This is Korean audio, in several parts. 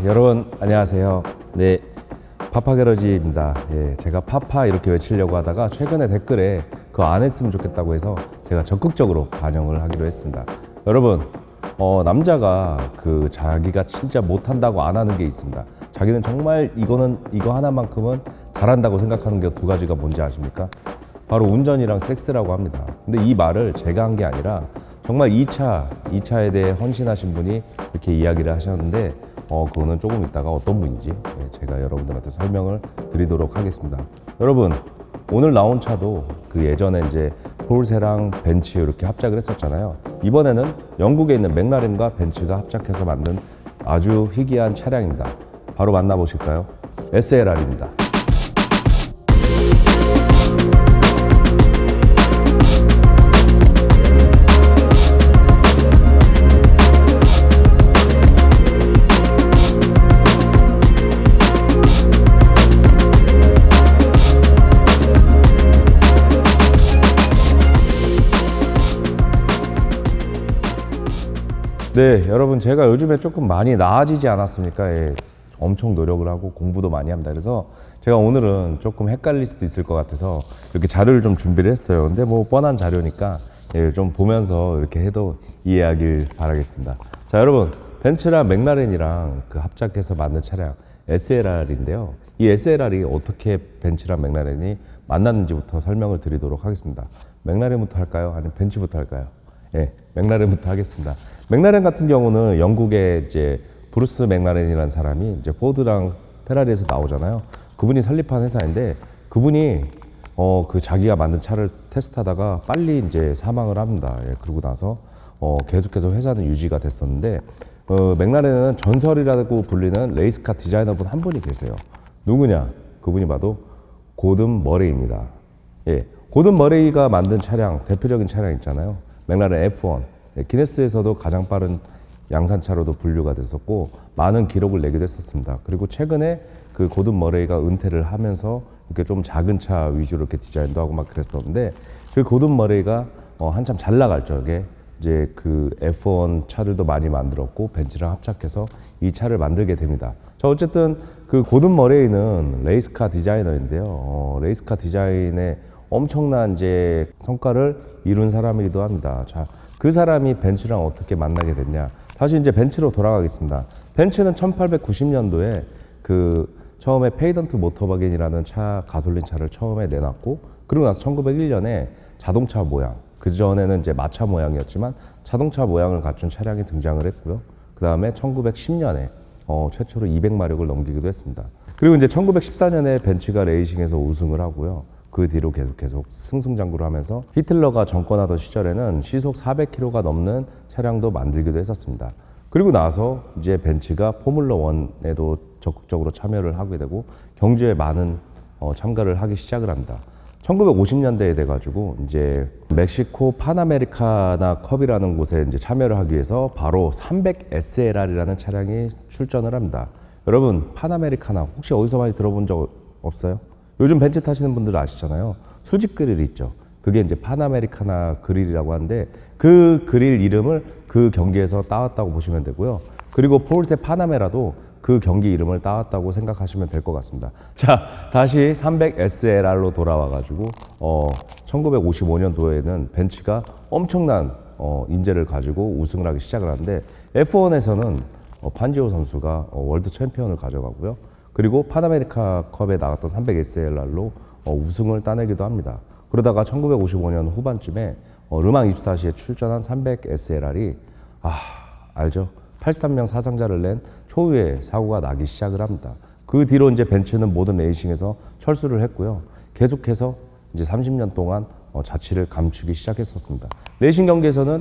여러분 안녕하세요. 네, 파파게러지입니다. 예, 제가 파파 이렇게 외치려고 하다가 최근에 댓글에 그거 안 했으면 좋겠다고 해서 제가 적극적으로 반영을 하기로 했습니다. 여러분, 남자가 자기가 진짜 못한다고 안 하는 게 있습니다. 자기는 정말 이거 하나만큼은 잘한다고 생각하는 게 두 가지가 뭔지 아십니까? 바로 운전이랑 섹스라고 합니다. 근데 이 말을 제가 한 게 아니라 정말 2차에 대해 헌신하신 분이 이렇게 이야기를 하셨는데 그거는 조금 있다가 어떤 분인지 제가 여러분들한테 설명을 드리도록 하겠습니다. 여러분, 오늘 나온 차도 예전에 이제 폴세랑 벤츠 이렇게 합작을 했었잖아요. 이번에는 영국에 있는 맥라렌과 벤츠가 합작해서 만든 아주 희귀한 차량입니다. 바로 만나보실까요? SLR입니다. 네, 여러분, 제가 요즘에 조금 많이 나아지지 않았습니까? 예, 엄청 노력을 하고 공부도 많이 합니다. 그래서 제가 오늘은 조금 헷갈릴 수도 있을 것 같아서 이렇게 자료를 좀 준비를 했어요. 근데 뭐 뻔한 자료니까 좀 보면서 이렇게 해도 이해하길 바라겠습니다. 자, 여러분, 벤츠랑 맥라렌이랑 합작해서 만든 차량 SLR인데요. 이 SLR이 어떻게 벤츠랑 맥라렌이 만났는지부터 설명을 드리도록 하겠습니다. 맥라렌부터 할까요? 아니면 벤츠부터 할까요? 예, 맥라렌부터 하겠습니다. 맥라렌 같은 경우는 영국의 이제 브루스 맥라렌이라는 사람이 이제 포드랑 페라리에서 나오잖아요. 그분이 설립한 회사인데 그분이 자기가 만든 차를 테스트하다가 빨리 이제 사망을 합니다. 예, 그러고 나서 계속해서 회사는 유지가 됐었는데 맥라렌은 전설이라고 불리는 레이스카 디자이너분 한 분이 계세요. 누구냐? 그분이 바로 고든 머레이입니다. 예, 고든 머레이가 만든 차량, 대표적인 차량 있잖아요. 맥라렌 F1. 기네스에서도 가장 빠른 양산차로도 분류가 됐었고 많은 기록을 내기도 했었습니다. 그리고 최근에 고든 머레이가 은퇴를 하면서 이렇게 좀 작은 차 위주로 이렇게 디자인도 하고 막 그랬었는데 고든 머레이가 한참 잘 나갈 적에 이제 F1 차들도 많이 만들었고 벤츠랑 합작해서 이 차를 만들게 됩니다. 자, 어쨌든 고든 머레이는 레이스카 디자이너인데요. 레이스카 디자인에 엄청난 이제 성과를 이룬 사람이기도 합니다. 자, 그 사람이 벤츠랑 어떻게 만나게 됐냐? 다시 이제 벤츠로 돌아가겠습니다. 벤츠는 1890년도에 처음에 페이던트 모터바겐이라는 가솔린 차를 처음에 내놨고, 그리고 나서 1901년에 자동차 모양, 그 전에는 이제 마차 모양이었지만 자동차 모양을 갖춘 차량이 등장을 했고요. 그 다음에 1910년에 최초로 200마력을 넘기기도 했습니다. 그리고 이제 1914년에 벤츠가 레이싱에서 우승을 하고요. 그 뒤로 계속 승승장구를 하면서 히틀러가 정권하던 시절에는 시속 400km가 넘는 차량도 만들기도 했었습니다. 그리고 나서 이제 벤츠가 포뮬러 1에도 적극적으로 참여를 하게 되고 경주에 많은 참가를 하기 시작을 합니다. 1950년대에 돼가지고 이제 멕시코 파나메리카나 컵이라는 곳에 이제 참여를 하기 위해서 바로 300 SLR이라는 차량이 출전을 합니다. 여러분, 파나메리카나 혹시 어디서 많이 들어본 적 없어요? 요즘 벤츠 타시는 분들 아시잖아요. 수직 그릴 있죠. 그게 이제 파나메리카나 그릴이라고 하는데 그 그릴 이름을 그 경기에서 따왔다고 보시면 되고요. 그리고 폴세 파나메라도 그 경기 이름을 따왔다고 생각하시면 될 것 같습니다. 자, 다시 300 SLR로 돌아와가지고 1955년도에는 벤츠가 엄청난 인재를 가지고 우승을 하기 시작을 하는데 F1에서는 판지오 선수가 월드 챔피언을 가져가고요. 그리고 파나메리카 컵에 나갔던 300 SLR로 우승을 따내기도 합니다. 그러다가 1955년 후반쯤에 르망 24시에 출전한 300 SLR이 알죠? 83명 사상자를 낸 초유의 사고가 나기 시작을 합니다. 그 뒤로 이제 벤츠는 모든 레이싱에서 철수를 했고요. 계속해서 이제 30년 동안 자취를 감추기 시작했었습니다. 레이싱 경기에서는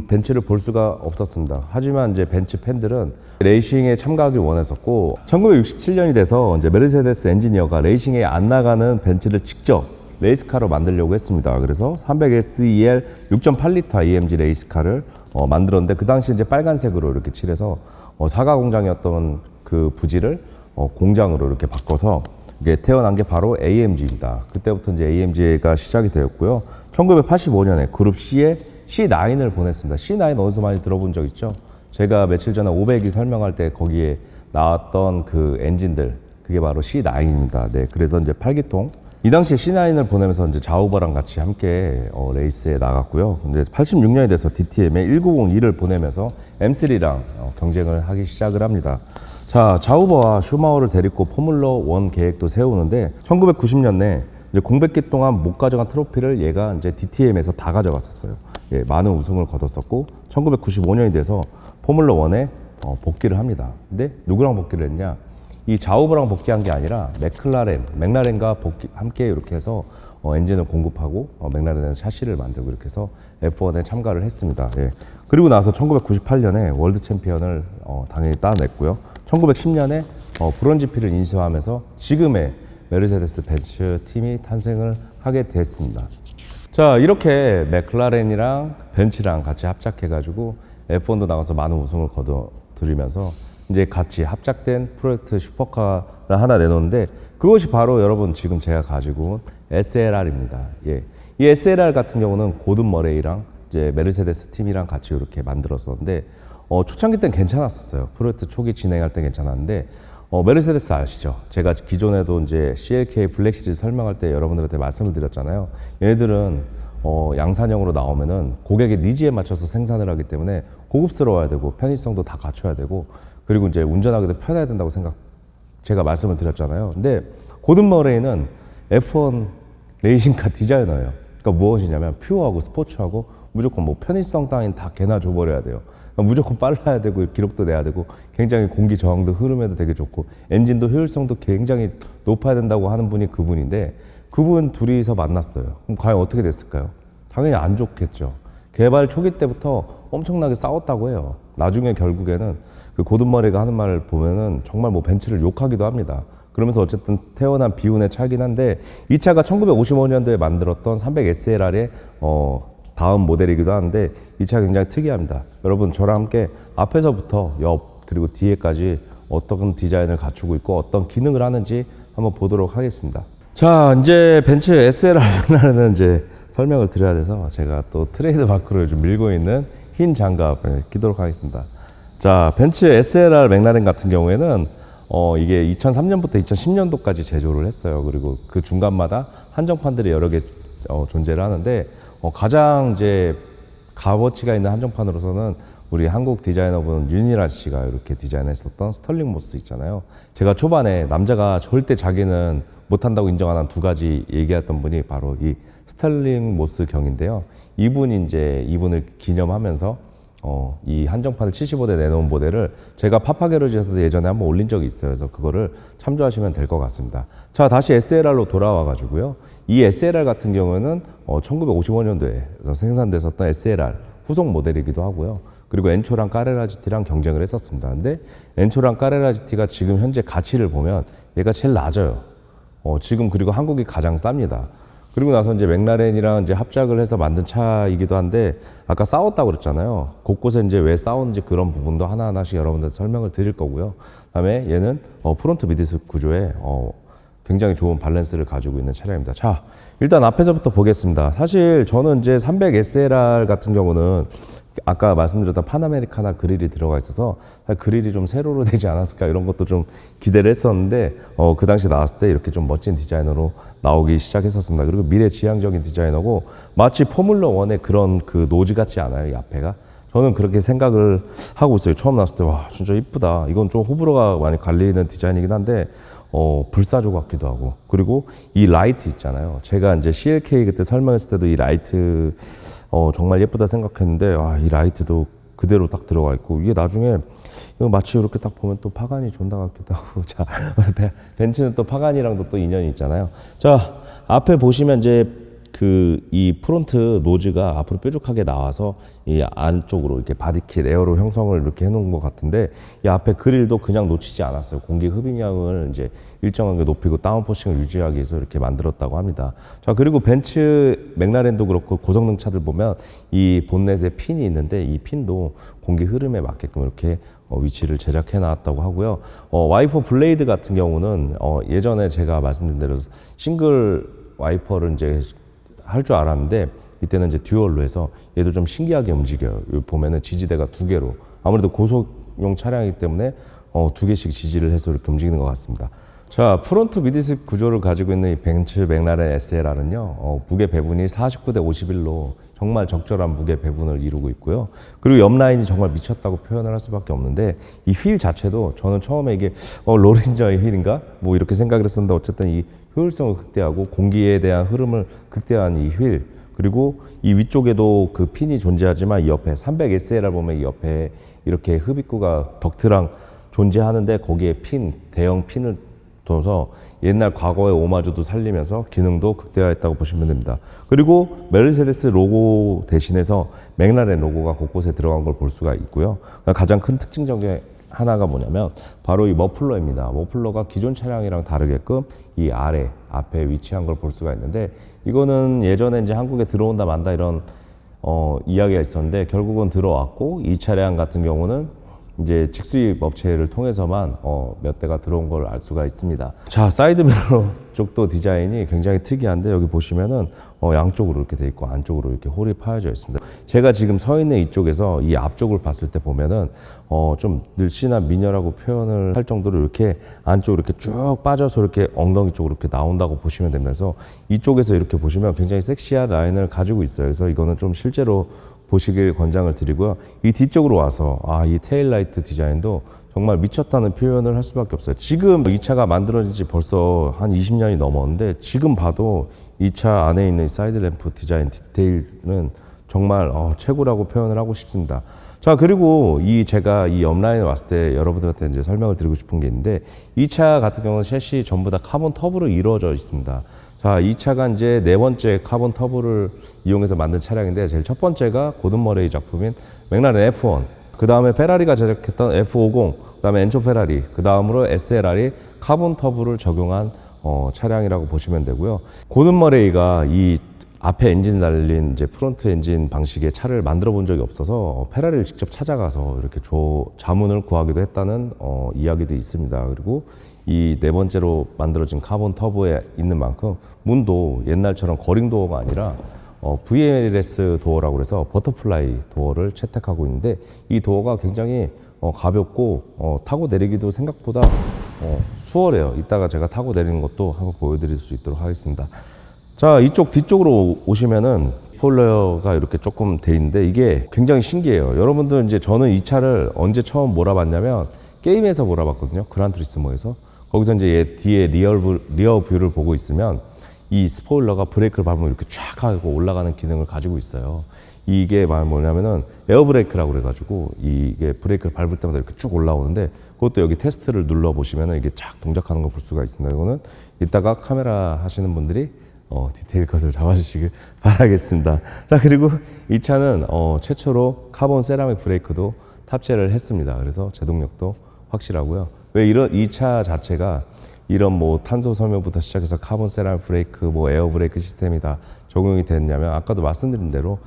벤츠를 볼 수가 없었습니다. 하지만 이제 벤츠 팬들은 레이싱에 참가하길 원했었고 1967년이 돼서 이제 메르세데스 엔지니어가 레이싱에 안 나가는 벤츠를 직접 레이스카로 만들려고 했습니다. 그래서 300 SEL 6.8리터 AMG 레이스카를 만들었는데 그 당시 이제 빨간색으로 이렇게 칠해서 사과 공장이었던 그 부지를 공장으로 이렇게 바꿔서 이게 태어난 게 바로 AMG입니다. 그때부터 이제 AMG가 시작이 되었고요. 1985년에 그룹 C에 C9을 보냈습니다. C9 어디서 많이 들어본 적 있죠? 제가 며칠 전에 500이 설명할 때 거기에 나왔던 그 엔진들, 그게 바로 C9입니다. 네, 그래서 이제 8기통. 이 당시에 C9을 보내면서 이제 자우버랑 같이 함께 레이스에 나갔고요. 근데 86년이 돼서 DTM에 1902를 보내면서 M3랑 경쟁을 하기 시작을 합니다. 자, 자우버와 슈마우를 데리고 포뮬러 1 계획도 세우는데 1990년에 이제 공백기 동안 못 가져간 트로피를 얘가 이제 DTM에서 다 가져갔었어요. 예, 많은 우승을 거뒀었고 1995년이 돼서 포뮬러 1에 복귀를 합니다. 근데 누구랑 복귀를 했냐? 이 자우버랑 복귀한 게 아니라 맥라렌과 함께 이렇게 해서 엔진을 공급하고 맥라렌에서 샤시를 만들고 이렇게 해서 F1에 참가를 했습니다. 예. 그리고 나서 1998년에 월드 챔피언을 당연히 따냈고요. 1910년에 브론즈피를 인수하면서 지금의 메르세데스 벤츠 팀이 탄생을 하게 됐습니다. 자, 이렇게 맥라렌이랑 벤츠랑 같이 합작해가지고 F1도 나가서 많은 우승을 거둬들이면서 이제 같이 합작된 프로젝트 슈퍼카를 하나 내놓는데 그것이 바로 여러분 지금 제가 가지고 온 SLR입니다. 예. 이 SLR 같은 경우는 고든 머레이랑 이제 메르세데스 팀이랑 같이 이렇게 만들었었는데 초창기 때는 괜찮았었어요. 프로젝트 초기 진행할 때 괜찮았는데 메르세데스 아시죠? 제가 기존에도 이제 CLK 블랙 시리즈 설명할 때 여러분들한테 말씀을 드렸잖아요. 얘네들은 양산형으로 나오면은 고객의 니즈에 맞춰서 생산을 하기 때문에 고급스러워야 되고 편의성도 다 갖춰야 되고 그리고 이제 운전하기도 편해야 된다고 제가 말씀을 드렸잖아요. 근데 고든 머레이는 F1 레이싱카 디자이너예요. 그러니까 무엇이냐면 퓨어하고 스포츠하고 무조건 뭐 편의성 따윈 다 개나 줘버려야 돼요. 그러니까 무조건 빨라야 되고 기록도 내야 되고 굉장히 공기 저항도 흐름에도 되게 좋고 엔진도 효율성도 굉장히 높아야 된다고 하는 분이 그분인데 그분 둘이서 만났어요. 그럼 과연 어떻게 됐을까요? 당연히 안 좋겠죠. 개발 초기 때부터 엄청나게 싸웠다고 해요. 나중에 결국에는 그 고든 머레이가 하는 말을 보면은 정말 뭐 벤츠를 욕하기도 합니다. 그러면서 어쨌든 태어난 비운의 차이긴 한데 이 차가 1955년도에 만들었던 300SLR의 다음 모델이기도 하는데 이 차가 굉장히 특이합니다. 여러분 저랑 함께 앞에서부터 옆 그리고 뒤에까지 어떤 디자인을 갖추고 있고 어떤 기능을 하는지 한번 보도록 하겠습니다. 자, 이제 벤츠 SLR는 이제 설명을 드려야 돼서 제가 또 트레이드 마크로 좀 밀고 있는 흰 장갑을 끼도록 하겠습니다. 자, 벤츠 SLR 맥라렌 같은 경우에는 이게 2003년부터 2010년도까지 제조를 했어요. 그리고 그 중간마다 한정판들이 여러 개 존재를 하는데 가장 이제 값어치가 있는 한정판으로서는 우리 한국 디자이너분 윤일아 씨가 이렇게 디자인했었던 스털링 모스 있잖아요. 제가 초반에 남자가 절대 자기는 못한다고 인정하는 두 가지 얘기했던 분이 바로 이 스털링 모스 경인데요. 이분을 기념하면서 이 한정판을 75대 내놓은 모델을 제가 파파게러지에서도 예전에 한번 올린 적이 있어요. 그래서 그거를 참조하시면 될 것 같습니다. 자, 다시 SLR로 돌아와 가지고요. 이 SLR 같은 경우는 1955년도에 생산됐었던 SLR 후속 모델이기도 하고요. 그리고 엔초랑 까레라 GT랑 경쟁을 했었습니다. 근데 엔초랑 까레라 GT가 지금 현재 가치를 보면 얘가 제일 낮아요. 지금 그리고 한국이 가장 쌉니다. 그리고 나서 이제 맥라렌이랑 이제 합작을 해서 만든 차이기도 한데 아까 싸웠다고 그랬잖아요. 곳곳에 이제 왜 싸웠는지 그런 부분도 하나하나씩 여러분들 설명을 드릴 거고요. 그다음에 얘는 프론트 미드스 구조에 굉장히 좋은 밸런스를 가지고 있는 차량입니다. 자, 일단 앞에서부터 보겠습니다. 사실 저는 이제 300SLR 같은 경우는 아까 말씀드렸던 파나메리카나 그릴이 들어가 있어서 그릴이 좀 세로로 되지 않았을까 이런 것도 좀 기대를 했었는데 그 당시 나왔을 때 이렇게 좀 멋진 디자이너로 나오기 시작했었습니다. 그리고 미래지향적인 디자이너고 마치 포뮬러 1의 그런 그 노즈 같지 않아요, 이 앞에가? 저는 그렇게 생각을 하고 있어요. 처음 나왔을 때 와 진짜 이쁘다. 이건 좀 호불호가 많이 갈리는 디자인이긴 한데 불사조 같기도 하고 그리고 이 라이트 있잖아요. 제가 이제 CLK 그때 설명했을 때도 이 라이트 정말 예쁘다 생각했는데 이 라이트도 그대로 딱 들어가 있고 이게 나중에 이거 마치 이렇게 딱 보면 또 파가니 존다 같기도 하고 자 벤츠는 또 파가니랑도 또 인연이 있잖아요. 자, 앞에 보시면 이제 이 프론트 노즈가 앞으로 뾰족하게 나와서 이 안쪽으로 이렇게 바디킷 에어로 형성을 이렇게 해놓은 것 같은데 이 앞에 그릴도 그냥 놓치지 않았어요. 공기 흡입량을 이제 일정하게 높이고 다운포싱을 유지하기 위해서 이렇게 만들었다고 합니다. 자, 그리고 벤츠 맥라렌도 그렇고 고성능 차들 보면 이 본넷에 핀이 있는데 이 핀도 공기 흐름에 맞게끔 이렇게 위치를 제작해 놨다고 하고요. 와이퍼 블레이드 같은 경우는 예전에 제가 말씀드린 대로 싱글 와이퍼를 이제 할 줄 알았는데 이때는 이제 듀얼로 해서 얘도 좀 신기하게 움직여요. 여기 보면은 지지대가 두 개로 아무래도 고속용 차량이기 때문에 두 개씩 지지를 해서 이렇게 움직이는 것 같습니다. 자, 프론트 미드십 구조를 가지고 있는 이 벤츠 맥라렌 SLR은요, 무게 배분이 49대 51로 정말 적절한 무게 배분을 이루고 있고요. 그리고 옆 라인이 정말 미쳤다고 표현을 할 수밖에 없는데, 이 휠 자체도 저는 처음에 이게 로렌저의 휠인가? 뭐 이렇게 생각을 했었는데, 어쨌든 이 효율성을 극대화하고 공기에 대한 흐름을 극대화한 이 휠, 그리고 이 위쪽에도 그 핀이 존재하지만 이 옆에 300SLR 보면 이 옆에 이렇게 흡입구가 덕트랑 존재하는데, 거기에 대형 핀을 둬서 옛날 과거의 오마주도 살리면서 기능도 극대화했다고 보시면 됩니다. 그리고 메르세데스 로고 대신해서 맥라렌 로고가 곳곳에 들어간 걸 볼 수가 있고요. 가장 큰 특징 중에 하나가 뭐냐면 바로 이 머플러입니다. 머플러가 기존 차량이랑 다르게끔 이 앞에 위치한 걸 볼 수가 있는데, 이거는 예전에 이제 한국에 들어온다 만다 이런 이야기가 있었는데, 결국은 들어왔고, 이 차량 같은 경우는 이제 직수입 업체를 통해서만 몇 대가 들어온 걸 알 수가 있습니다. 자, 사이드 미러 쪽도 디자인이 굉장히 특이한데, 여기 보시면은 양쪽으로 이렇게 돼 있고 안쪽으로 이렇게 홀이 파여져 있습니다. 제가 지금 서 있는 이쪽에서 이 앞쪽을 봤을 때 보면은 좀 늘씬한 미녀라고 표현을 할 정도로 이렇게 안쪽으로 이렇게 쭉 빠져서 이렇게 엉덩이 쪽으로 이렇게 나온다고 보시면 되면서, 이쪽에서 이렇게 보시면 굉장히 섹시한 라인을 가지고 있어요. 그래서 이거는 좀 실제로 보시길 권장을 드리고요. 이 뒤쪽으로 와서 이 테일라이트 디자인도 정말 미쳤다는 표현을 할 수밖에 없어요. 지금 이 차가 만들어진 지 벌써 한 20년이 넘었는데, 지금 봐도 이 차 안에 있는 사이드 램프 디자인 디테일은 정말 최고라고 표현을 하고 싶습니다. 자, 그리고 제가 이 옆라인에 왔을 때 여러분들한테 이제 설명을 드리고 싶은 게 있는데, 이 차 같은 경우는 셰시 전부 다 카본 터보로 이루어져 있습니다. 자, 이 차가 이제 네 번째 카본 터보를 이용해서 만든 차량인데, 제일 첫 번째가 고든 머레이 작품인 맥라렌 F1, 그 다음에 페라리가 제작했던 F50, 그 다음에 엔초 페라리, 그 다음으로 SLR이 카본 터보를 적용한 차량이라고 보시면 되고요. 고든 머레이가 이 앞에 엔진 달린 이제 프론트 엔진 방식의 차를 만들어 본 적이 없어서 페라리를 직접 찾아가서 이렇게 자문을 구하기도 했다는 이야기도 있습니다. 그리고 이 네 번째로 만들어진 카본 터보에 있는 만큼 문도 옛날처럼 거링 도어가 아니라 VLS 도어라고 해서 버터플라이 도어를 채택하고 있는데, 이 도어가 굉장히 가볍고 타고 내리기도 생각보다 수월해요. 이따가 제가 타고 내리는 것도 한번 보여드릴 수 있도록 하겠습니다. 자, 이쪽 뒤쪽으로 오시면은 스포일러가 이렇게 조금 돼 있는데, 이게 굉장히 신기해요. 여러분들 이제 저는 이 차를 언제 처음 몰아봤냐면 게임에서 몰아봤거든요. 그란투리스모에서. 거기서 이제 뒤에 리어 뷰를 보고 있으면 이 스포일러가 브레이크를 밟으면 이렇게 쫙 하고 올라가는 기능을 가지고 있어요. 이게 뭐냐면은 에어브레이크라고 그래가지고, 이게 브레이크를 밟을 때마다 이렇게 쭉 올라오는데, 그것도 여기 테스트를 눌러보시면은 이게 쫙 동작하는 걸 볼 수가 있습니다. 이거는 이따가 카메라 하시는 분들이 디테일 컷을 잡아주시길 바라겠습니다. 자, 그리고 이 차는 최초로 카본 세라믹 브레이크도 탑재를 했습니다. 그래서 제동력도 확실하고요. 왜 이 차 자체가 이런 뭐 탄소 섬유부터 시작해서 카본 세라믹 브레이크, 뭐 에어 브레이크 시스템이 다 적용이 됐냐면, 아까도 말씀드린 대로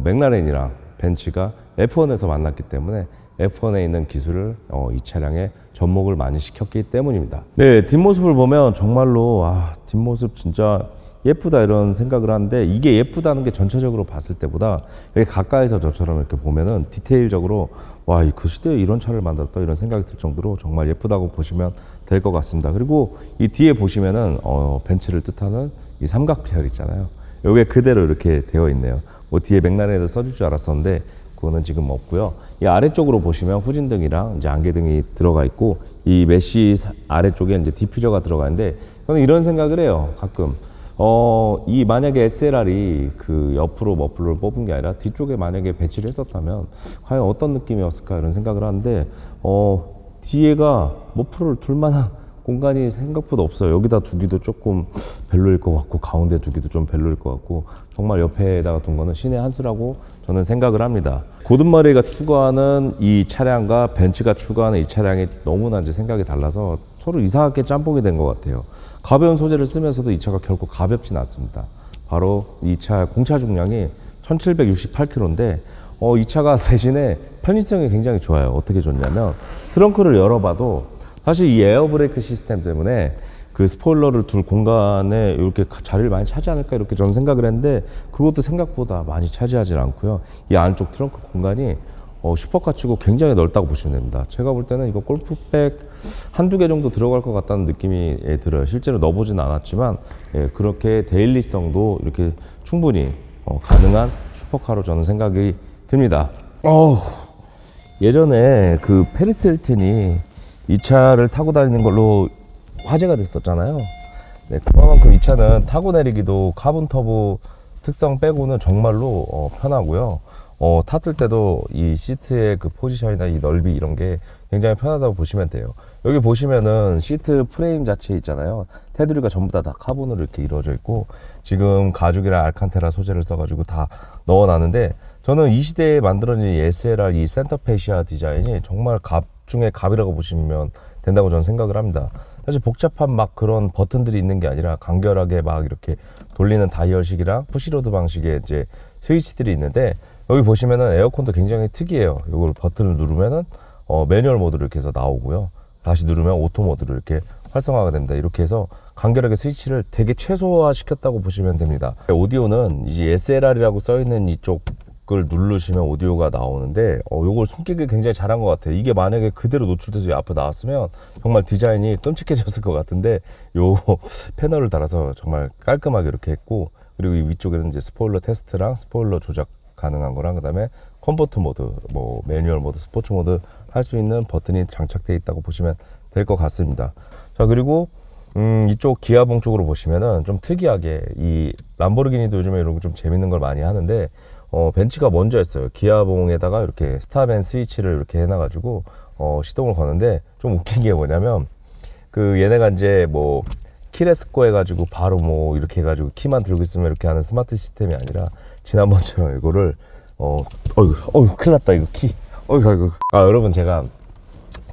맥라렌이랑 벤츠가 F1에서 만났기 때문에 F1에 있는 기술을 이 차량에 접목을 많이 시켰기 때문입니다. 네, 뒷모습을 보면 정말로 뒷모습 진짜 예쁘다 이런 생각을 하는데, 이게 예쁘다는 게 전체적으로 봤을 때보다 여기 가까이서 저처럼 이렇게 보면은 디테일적으로 그 시대에 이런 차를 만들었다 이런 생각이 들 정도로 정말 예쁘다고 보시면 될 것 같습니다. 그리고 이 뒤에 보시면은 벤츠를 뜻하는 이 삼각별 있잖아요. 여기에 그대로 이렇게 되어 있네요. 뭐 뒤에 맥라렌에도 써줄 줄 알았었는데 그거는 지금 없고요. 이 아래쪽으로 보시면 후진등이랑 이제 안개등이 들어가 있고, 이 메쉬 아래쪽에 이제 디퓨저가 들어가 있는데, 저는 이런 생각을 해요. 가끔 이 만약에 SLR이 그 옆으로 머플러를 뽑은 게 아니라 뒤쪽에 만약에 배치를 했었다면 과연 어떤 느낌이었을까 이런 생각을 하는데, 뒤에가 머플러를 둘 만한 공간이 생각보다 없어요. 여기다 두기도 조금 별로일 것 같고, 가운데 두기도 좀 별로일 것 같고, 정말 옆에다가 둔 거는 신의 한 수라고 저는 생각을 합니다. 고든 머레이가 추구하는 이 차량과 벤츠가 추구하는 이 차량이 너무나 이제 생각이 달라서 서로 이상하게 짬뽕이 된 것 같아요. 가벼운 소재를 쓰면서도 이 차가 결코 가볍진 않습니다. 바로 이 차 공차 중량이 1768kg인데 이 차가 대신에 편의성이 굉장히 좋아요. 어떻게 좋냐면, 트렁크를 열어봐도 사실 이 에어브레이크 시스템 때문에 그 스포일러를 둘 공간에 이렇게 자리를 많이 차지 않을까 이렇게 저는 생각을 했는데, 그것도 생각보다 많이 차지하지 않고요. 이 안쪽 트렁크 공간이 슈퍼카 치고 굉장히 넓다고 보시면 됩니다. 제가 볼 때는 이거 골프백 한두 개 정도 들어갈 것 같다는 느낌이 들어요. 실제로 넣어보진 않았지만 그렇게 데일리성도 이렇게 충분히 가능한 슈퍼카로 저는 생각이 듭니다. 예전에 그 페리스 힐튼이 이 차를 타고 다니는 걸로 화제가 됐었잖아요. 네, 그만큼 이 차는 타고 내리기도 카본 터보 특성 빼고는 정말로 편하고요. 탔을 때도 이 시트의 그 포지션이나 이 넓이 이런 게 굉장히 편하다고 보시면 돼요. 여기 보시면은 시트 프레임 자체 있잖아요. 테두리가 전부 다 카본으로 이렇게 이루어져 있고 지금 가죽이랑 알칸테라 소재를 써가지고 다 넣어놨는데 저는 이 시대에 만들어진 SLR 이 센터페시아 디자인이 정말 갑 중에 갑이라고 보시면 된다고 저는 생각을 합니다. 사실 복잡한 막 그런 버튼들이 있는 게 아니라 간결하게 막 이렇게 돌리는 다이얼식이랑 푸시로드 방식의 이제 스위치들이 있는데 여기 보시면은 에어컨도 굉장히 특이해요. 이걸 버튼을 누르면은 매뉴얼 모드로 이렇게 해서 나오고요. 다시 누르면 오토 모드로 이렇게 활성화가 됩니다. 이렇게 해서 간결하게 스위치를 되게 최소화 시켰다고 보시면 됩니다. 오디오는 이제 SLR이라고 써있는 이쪽을 누르시면 오디오가 나오는데 요걸 숨기기 굉장히 잘한 것 같아요. 이게 만약에 그대로 노출돼서 앞에 나왔으면 정말 디자인이 끔찍해졌을 것 같은데 요 패널을 달아서 정말 깔끔하게 이렇게 했고 그리고 이 위쪽에는 이제 스포일러 테스트랑 스포일러 조작 가능한 거랑 그다음에 컴포트 모드, 뭐 매뉴얼 모드, 스포츠 모드 할 수 있는 버튼이 장착되어 있다고 보시면 될 것 같습니다. 자, 그리고 이쪽 기아봉 쪽으로 보시면은 좀 특이하게 이 람보르기니도 요즘에 이런 거 좀 재밌는 걸 많이 하는데 벤츠가 먼저 했어요. 기아봉에다가 이렇게 스탑 앤 스위치를 이렇게 해놔가지고 시동을 거는데 좀 웃긴 게 뭐냐면 그 얘네가 이제 뭐 키레스코 해가지고 바로 뭐 이렇게 해가지고 키만 들고 있으면 이렇게 하는 스마트 시스템이 아니라 지난번처럼 이거를 큰일 났다 이거 키 여러분 제가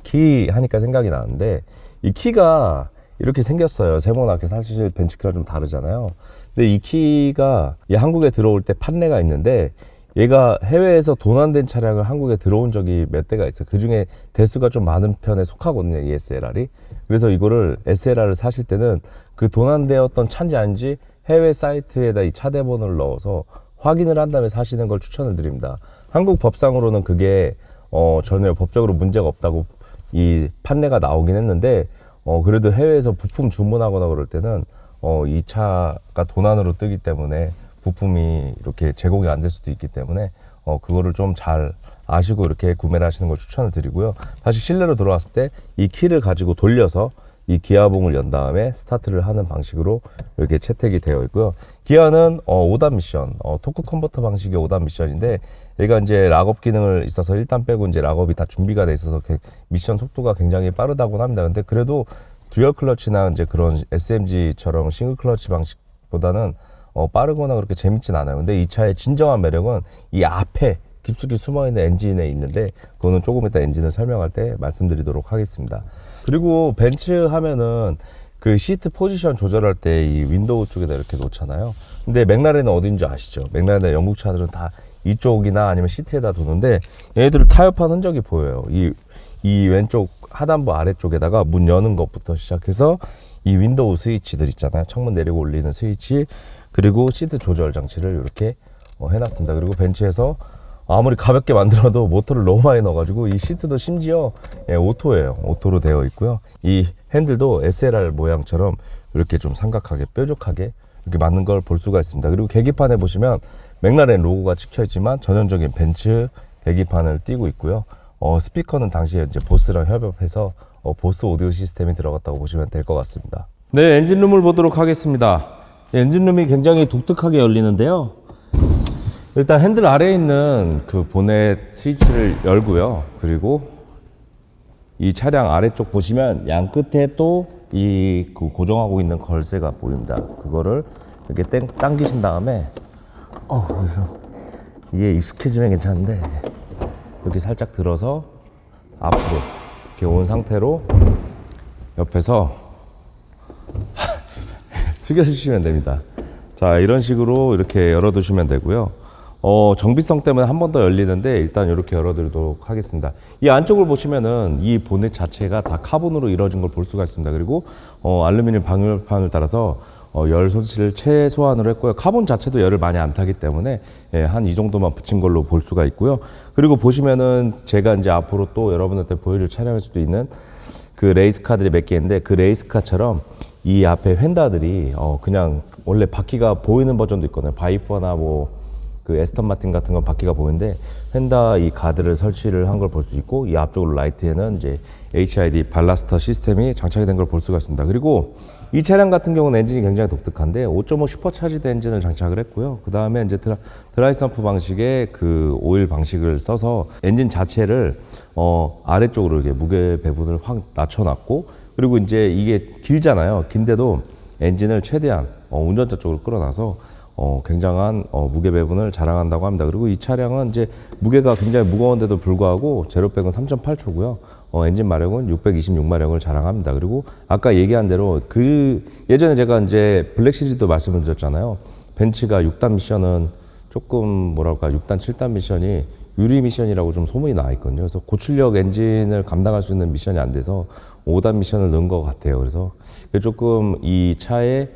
키 하니까 생각이 나는데 이 키가 이렇게 생겼어요. 세모나게 사실 벤츠키랑 좀 다르잖아요. 근데 이 키가 한국에 들어올 때 판례가 있는데 얘가 해외에서 도난된 차량을 한국에 들어온 적이 몇 대가 있어요. 그 중에 대수가 좀 많은 편에 속하거든요, 이 SLR이. 그래서 이거를 SLR을 사실 때는 그 도난되었던 차인지 아닌지 해외 사이트에다 이 차대번호를 넣어서 확인을 한 다음에 사시는 걸 추천을 드립니다. 한국 법상으로는 그게 전혀 법적으로 문제가 없다고 이 판례가 나오긴 했는데 그래도 해외에서 부품 주문하거나 그럴 때는 이 차가 도난으로 뜨기 때문에 부품이 이렇게 제공이 안 될 수도 있기 때문에 그거를 좀 잘 아시고 이렇게 구매를 하시는 걸 추천을 드리고요. 다시 실내로 들어왔을 때 이 키를 가지고 돌려서 이 기아봉을 연 다음에 스타트를 하는 방식으로 이렇게 채택이 되어 있고요. 기아는 5단 미션, 토크 컨버터 방식의 5단 미션인데 얘가 이제 락업 기능을 있어서 일단 빼고 이제 락업이 다 준비가 돼 있어서 미션 속도가 굉장히 빠르다고 합니다. 근데 그래도 듀얼 클러치나 이제 그런 SMG처럼 싱글 클러치 방식보다는 빠르거나 그렇게 재밌진 않아요. 근데 이 차의 진정한 매력은 이 앞에 깊숙이 숨어있는 엔진에 있는데 그거는 조금 이따 엔진을 설명할 때 말씀드리도록 하겠습니다. 그리고 벤츠 하면은 그 시트 포지션 조절할 때 이 윈도우 쪽에다 이렇게 놓잖아요. 근데 맥라렌은 어딘 줄 아시죠? 맥라렌 영국 차들은 다 이쪽이나 아니면 시트에다 두는데 얘네들은 타협한 흔적이 보여요. 이 왼쪽 하단부 아래쪽에다가 문 여는 것부터 시작해서 이 윈도우 스위치들 있잖아요. 창문 내리고 올리는 스위치 그리고 시트 조절 장치를 이렇게 해놨습니다. 그리고 벤츠에서 아무리 가볍게 만들어도 모터를 너무 많이 넣어가지고 이 시트도 심지어 오토예요. 오토로 되어 있고요. 이 핸들도 SLR 모양처럼 이렇게 좀 삼각하게 뾰족하게 이렇게 맞는 걸 볼 수가 있습니다. 그리고 계기판에 보시면 맥라렌 로고가 찍혀 있지만 전형적인 벤츠 계기판을 띄고 있고요. 스피커는 당시에 이제 보스랑 협업해서 보스 오디오 시스템이 들어갔다고 보시면 될 것 같습니다. 네, 엔진룸을 보도록 하겠습니다. 엔진룸이 굉장히 독특하게 열리는데요. 일단 핸들 아래에 있는 그 보넷 스위치를 열고요. 그리고 이 차량 아래쪽 보시면 양 끝에 또 이 그 고정하고 있는 걸쇠가 보입니다. 그거를 이렇게 당기신 다음에 이게 익숙해지면 괜찮은데 이렇게 살짝 들어서 앞으로 이렇게 온 상태로 옆에서 숙여주시면 됩니다. 자, 이런 식으로 이렇게 열어두시면 되고요. 정비성 때문에 한 번 더 열리는데 일단 이렇게 열어드리도록 하겠습니다. 이 안쪽을 보시면은 이 보넷 자체가 다 카본으로 이루어진 걸 볼 수가 있습니다. 그리고 알루미늄 방열판을 따라서 열 소치를 최소한으로 했고요. 카본 자체도 열을 많이 안 타기 때문에 한 이 정도만 붙인 걸로 볼 수가 있고요. 그리고 보시면은 제가 이제 앞으로 또 여러분한테 보여줄 촬영할 수도 있는 그 레이스카들이 몇 개인데, 그 레이스카처럼 이 앞에 휀다들이 그냥 원래 바퀴가 보이는 버전도 있거든요. 바이퍼나 뭐 그 에스턴 마틴 같은 건 바퀴가 보이는데, 휀다 이 가드를 설치를 한 걸 볼 수 있고, 이 앞쪽으로 라이트에는 이제 HID 발라스터 시스템이 장착이 된 걸 볼 수가 있습니다. 그리고 이 차량 같은 경우는 엔진이 굉장히 독특한데 5.5 슈퍼차지드 엔진을 장착을 했고요. 그 다음에 이제 드라이 썸프 방식의 그 오일 방식을 써서 엔진 자체를 아래쪽으로 이렇게 무게 배분을 확 낮춰놨고, 그리고 이제 이게 길잖아요. 긴데도 엔진을 최대한 운전자 쪽으로 끌어놔서 굉장한 무게 배분을 자랑한다고 합니다. 그리고 이 차량은 이제 무게가 굉장히 무거운데도 불구하고 제로백은 3.8초고요. 엔진 마력은 626마력을 자랑합니다. 그리고 아까 얘기한 대로 그 예전에 제가 이제 블랙 시리즈도 말씀을 드렸잖아요. 벤츠가 6단 미션은 조금 뭐랄까 6단 7단 미션이 유리 미션이라고 좀 소문이 나 있거든요. 그래서 고출력 엔진을 감당할 수 있는 미션이 안 돼서 5단 미션을 넣은 것 같아요. 그래서 조금 이 차에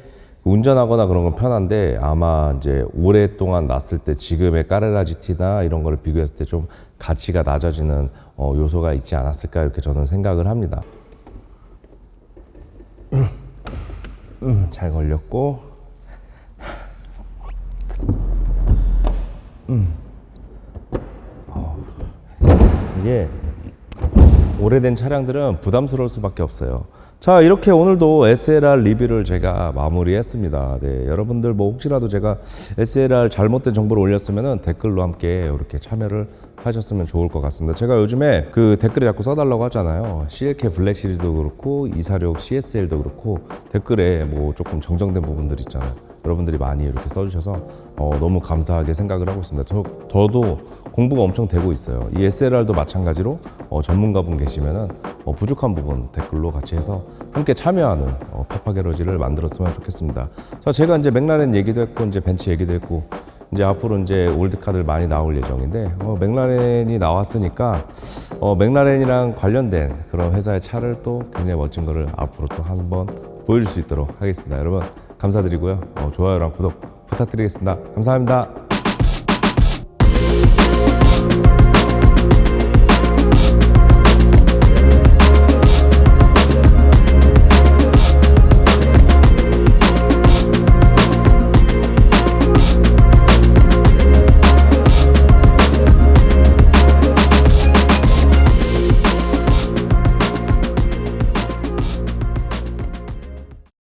운전하거나 그런 건 편한데, 아마 이제 오랫동안 놨을 때 지금의 까레라 GT나 이런 거를 비교했을 때 좀 가치가 낮아지는 요소가 있지 않았을까, 이렇게 저는 생각을 합니다. 잘 걸렸고, 이게 오래된 차량들은 부담스러울 수밖에 없어요. 자, 이렇게 오늘도 SLR 리뷰를 제가 마무리했습니다. 네, 여러분들 뭐 혹시라도 제가 SLR 잘못된 정보를 올렸으면 댓글로 함께 이렇게 참여를 하셨으면 좋을 것 같습니다. 제가 요즘에 그 댓글에 자꾸 써달라고 하잖아요. CLK 블랙 시리즈도 그렇고 246 CSL도 그렇고 댓글에 뭐 조금 정정된 부분들 있잖아요. 여러분들이 많이 이렇게 써주셔서 너무 감사하게 생각을 하고 있습니다. 저도 공부가 엄청 되고 있어요. 이 SLR도 마찬가지로 전문가분 계시면은 부족한 부분 댓글로 같이 해서 함께 참여하는 페파게러지를 만들었으면 좋겠습니다. 자, 제가 이제 맥라렌 얘기도 했고 이제 벤츠 얘기도 했고 이제 앞으로 이제 올드카들 많이 나올 예정인데 맥라렌이 나왔으니까 맥라렌이랑 관련된 그런 회사의 차를 또 굉장히 멋진 거를 앞으로 또 한번 보여줄 수 있도록 하겠습니다. 여러분 감사드리고요. 좋아요랑 구독 부탁드리겠습니다. 감사합니다.